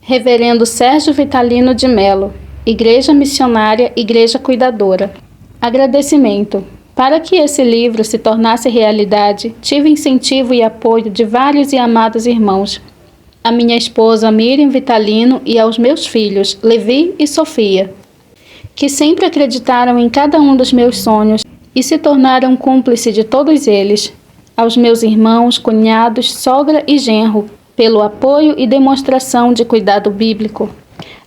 Reverendo Sérgio Vitalino de Melo, Igreja Missionária, Igreja Cuidadora. Agradecimento. Para que esse livro se tornasse realidade, tive incentivo e apoio de vários e amados irmãos. A minha esposa Miriam Vitalino e aos meus filhos, Levi e Sofia, que sempre acreditaram em cada um dos meus sonhos e se tornaram cúmplice de todos eles. Aos meus irmãos, cunhados, sogra e genro, pelo apoio e demonstração de cuidado bíblico.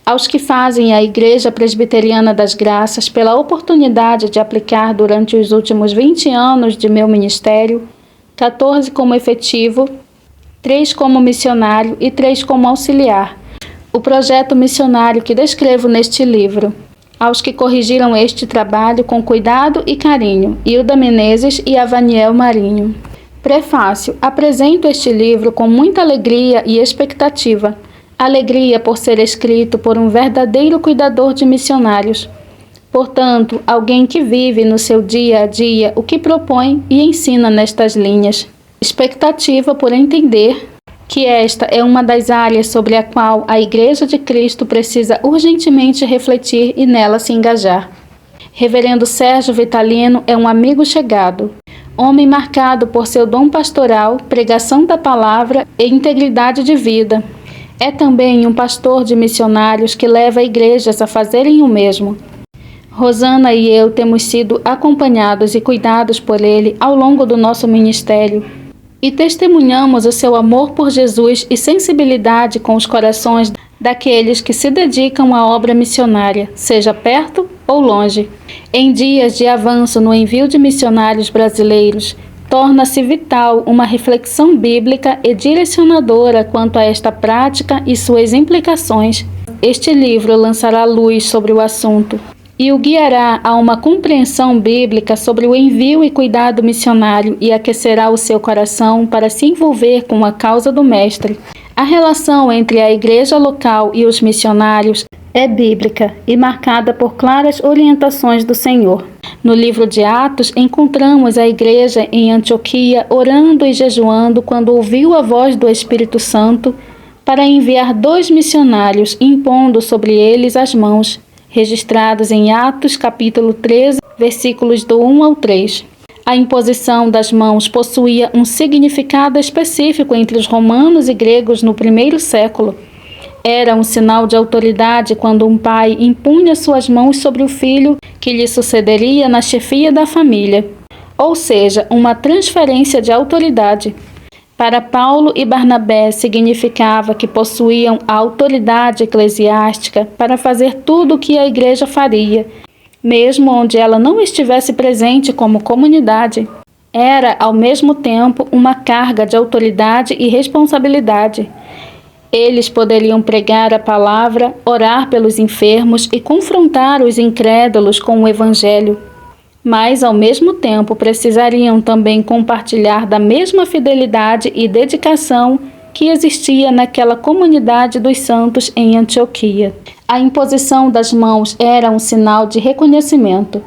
Aos que fazem a Igreja Presbiteriana das Graças pela oportunidade de aplicar durante os últimos 20 anos de meu ministério, 14 como efetivo, 3 como missionário e 3 como auxiliar, o projeto missionário que descrevo neste livro. Aos que corrigiram este trabalho com cuidado e carinho, Hilda Menezes e Avaniel Marinho. Prefácio. Apresento este livro com muita alegria e expectativa. Alegria por ser escrito por um verdadeiro cuidador de missionários. Portanto, alguém que vive no seu dia a dia o que propõe e ensina nestas linhas. Expectativa por entender que esta é uma das áreas sobre a qual a Igreja de Cristo precisa urgentemente refletir e nela se engajar. Reverendo Sérgio Vitalino é um amigo chegado, homem marcado por seu dom pastoral, pregação da palavra e integridade de vida. É também um pastor de missionários que leva igrejas a fazerem o mesmo. Rosana e eu temos sido acompanhados e cuidados por ele ao longo do nosso ministério e testemunhamos o seu amor por Jesus e sensibilidade com os corações daqueles que se dedicam à obra missionária, seja perto ou longe. Em dias de avanço no envio de missionários brasileiros, torna-se vital uma reflexão bíblica e direcionadora quanto a esta prática e suas implicações. Este livro lançará luz sobre o assunto e o guiará a uma compreensão bíblica sobre o envio e cuidado missionário e aquecerá o seu coração para se envolver com a causa do Mestre. A relação entre a igreja local e os missionários é bíblica e marcada por claras orientações do Senhor. No livro de Atos, encontramos a igreja em Antioquia orando e jejuando quando ouviu a voz do Espírito Santo para enviar 2 missionários, impondo sobre eles as mãos, registrados em Atos capítulo 13, versículos do 1 ao 3. A imposição das mãos possuía um significado específico entre os romanos e gregos no primeiro século. Era um sinal de autoridade quando um pai impunha suas mãos sobre o filho que lhe sucederia na chefia da família, ou seja, uma transferência de autoridade. Para Paulo e Barnabé significava que possuíam a autoridade eclesiástica para fazer tudo o que a igreja faria, mesmo onde ela não estivesse presente como comunidade. Era, ao mesmo tempo, uma carga de autoridade e responsabilidade. Eles poderiam pregar a palavra, orar pelos enfermos e confrontar os incrédulos com o Evangelho. Mas, ao mesmo tempo, precisariam também compartilhar da mesma fidelidade e dedicação que existia naquela comunidade dos santos em Antioquia. A imposição das mãos era um sinal de reconhecimento.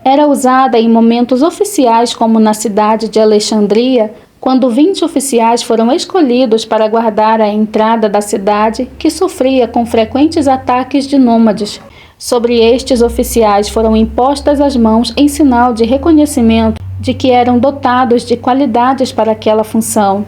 Era usada em momentos oficiais, como na cidade de Alexandria, quando 20 oficiais foram escolhidos para guardar a entrada da cidade, que sofria com frequentes ataques de nômades. Sobre estes oficiais foram impostas as mãos em sinal de reconhecimento de que eram dotados de qualidades para aquela função.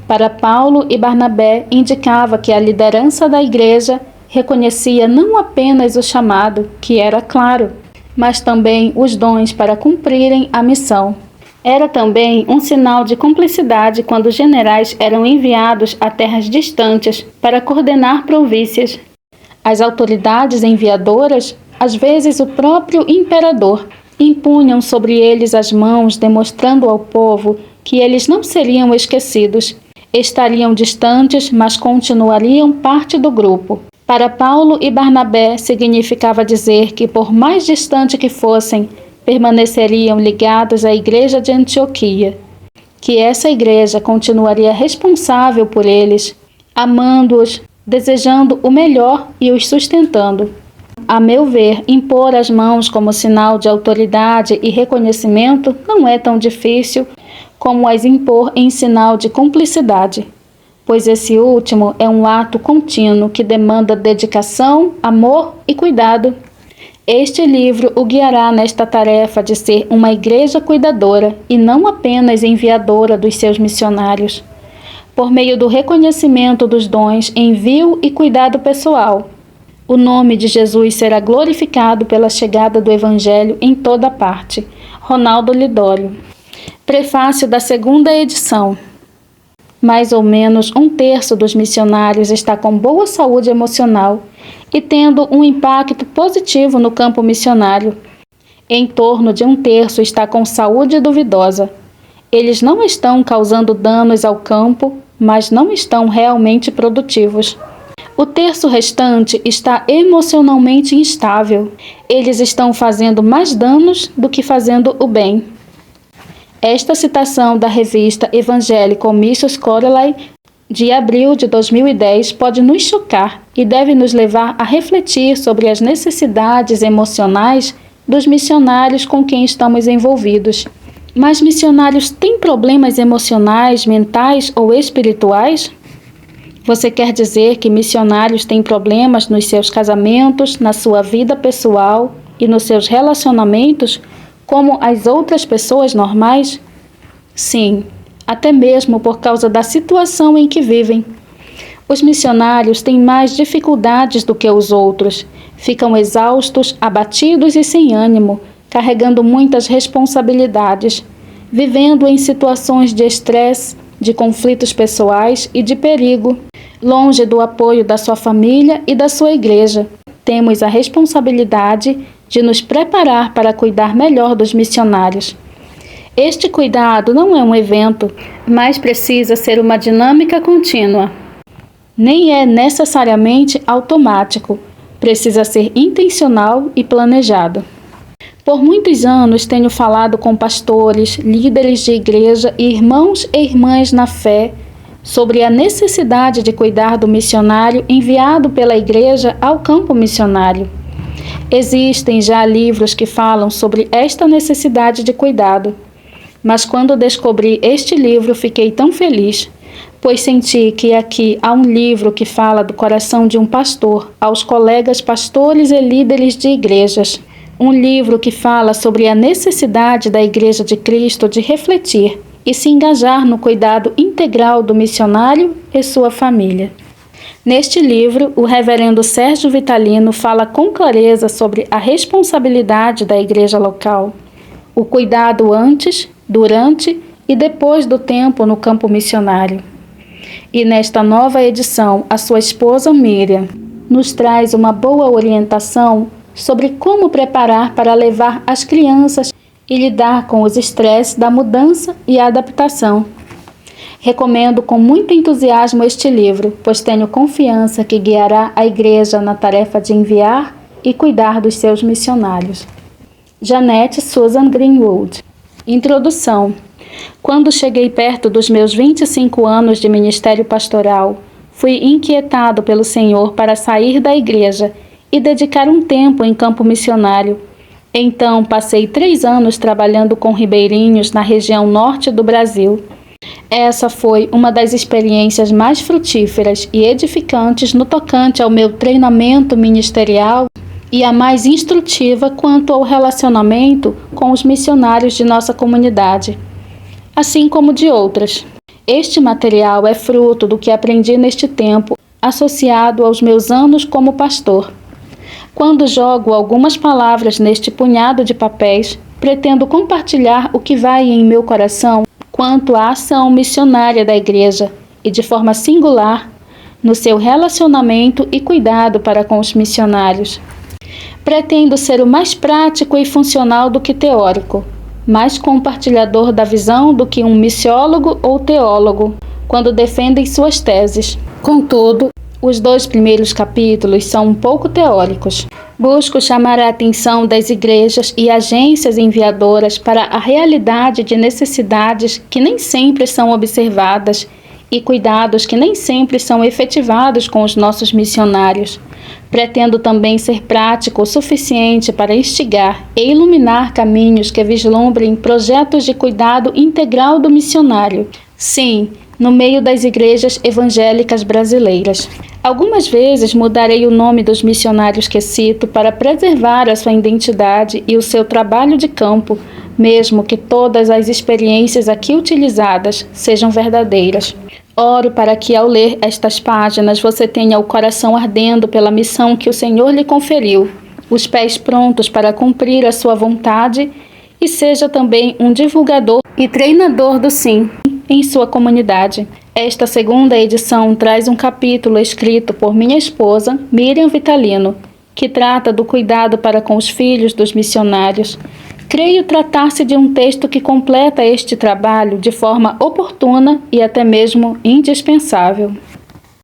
Para Paulo e Barnabé, indicava que a liderança da igreja reconhecia não apenas o chamado, que era claro, mas também os dons para cumprirem a missão. Era também um sinal de cumplicidade quando generais eram enviados a terras distantes para coordenar províncias. As autoridades enviadoras, às vezes o próprio imperador, impunham sobre eles as mãos, demonstrando ao povo que eles não seriam esquecidos. Estariam distantes, mas continuariam parte do grupo. Para Paulo e Barnabé, significava dizer que, por mais distante que fossem, permaneceriam ligados à igreja de Antioquia, que essa igreja continuaria responsável por eles, amando-os, desejando o melhor e os sustentando. A meu ver, impor as mãos como sinal de autoridade e reconhecimento não é tão difícil como as impor em sinal de cumplicidade. pois esse último é um ato contínuo que demanda dedicação, amor e cuidado. Este livro o guiará nesta tarefa de ser uma igreja cuidadora e não apenas enviadora dos seus missionários. Por meio do reconhecimento dos dons, envio e cuidado pessoal, o nome de Jesus será glorificado pela chegada do Evangelho em toda parte. Ronaldo Lidório. Prefácio da segunda edição. Mais ou menos 1/3 dos missionários está com boa saúde emocional e tendo um impacto positivo no campo missionário. Em torno de 1/3 está com saúde duvidosa. Eles não estão causando danos ao campo, mas não estão realmente produtivos. O terço restante está emocionalmente instável. Eles estão fazendo mais danos do que fazendo o bem. Esta citação da revista Evangelical Mission Quarterly, de abril de 2010, pode nos chocar e deve nos levar a refletir sobre as necessidades emocionais dos missionários com quem estamos envolvidos. Mas missionários têm problemas emocionais, mentais ou espirituais? Você quer dizer que missionários têm problemas nos seus casamentos, na sua vida pessoal e nos seus relacionamentos, como as outras pessoas normais? Sim, até mesmo por causa da situação em que vivem. Os missionários têm mais dificuldades do que os outros, ficam exaustos, abatidos e sem ânimo, carregando muitas responsabilidades, vivendo em situações de estresse, de conflitos pessoais e de perigo, longe do apoio da sua família e da sua igreja. Temos a responsabilidade de nos preparar para cuidar melhor dos missionários. Este cuidado não é um evento, mas precisa ser uma dinâmica contínua. Nem é necessariamente automático, precisa ser intencional e planejado. Por muitos anos tenho falado com pastores, líderes de igreja e irmãos e irmãs na fé sobre a necessidade de cuidar do missionário enviado pela igreja ao campo missionário. Existem já livros que falam sobre esta necessidade de cuidado, mas quando descobri este livro fiquei tão feliz, pois senti que aqui há um livro que fala do coração de um pastor aos colegas pastores e líderes de igrejas. Um livro que fala sobre a necessidade da Igreja de Cristo de refletir e se engajar no cuidado integral do missionário e sua família. Neste livro, o reverendo Sérgio Vitalino fala com clareza sobre a responsabilidade da igreja local, o cuidado antes, durante e depois do tempo no campo missionário. E nesta nova edição, a sua esposa Miriam nos traz uma boa orientação sobre como preparar para levar as crianças e lidar com os estresses da mudança e adaptação. Recomendo com muito entusiasmo este livro, pois tenho confiança que guiará a igreja na tarefa de enviar e cuidar dos seus missionários. Janete Susan Greenwood. Introdução. Quando cheguei perto dos meus 25 anos de ministério pastoral, fui inquietado pelo Senhor para sair da igreja e dedicar um tempo em campo missionário. Então, passei 3 anos trabalhando com ribeirinhos na região norte do Brasil. Essa foi uma das experiências mais frutíferas e edificantes no tocante ao meu treinamento ministerial e a mais instrutiva quanto ao relacionamento com os missionários de nossa comunidade, assim como de outras. Este material é fruto do que aprendi neste tempo, associado aos meus anos como pastor. Quando jogo algumas palavras neste punhado de papéis, pretendo compartilhar o que vai em meu coração quanto à ação missionária da igreja e, de forma singular, no seu relacionamento e cuidado para com os missionários. Pretendo ser o mais prático e funcional do que teórico, mais compartilhador da visão do que um missiólogo ou teólogo, quando defendem suas teses. Contudo, os 2 primeiros capítulos são um pouco teóricos. Busco chamar a atenção das igrejas e agências enviadoras para a realidade de necessidades que nem sempre são observadas e cuidados que nem sempre são efetivados com os nossos missionários. Pretendo também ser prático o suficiente para instigar e iluminar caminhos que vislumbrem projetos de cuidado integral do missionário. Sim, no meio das igrejas evangélicas brasileiras. Algumas vezes mudarei o nome dos missionários que cito para preservar a sua identidade e o seu trabalho de campo, mesmo que todas as experiências aqui utilizadas sejam verdadeiras. Oro para que, ao ler estas páginas, você tenha o coração ardendo pela missão que o Senhor lhe conferiu, os pés prontos para cumprir a sua vontade e seja também um divulgador e treinador do sim em sua comunidade. Esta segunda edição traz um capítulo escrito por minha esposa, Miriam Vitalino, que trata do cuidado para com os filhos dos missionários. Creio tratar-se de um texto que completa este trabalho de forma oportuna e até mesmo indispensável.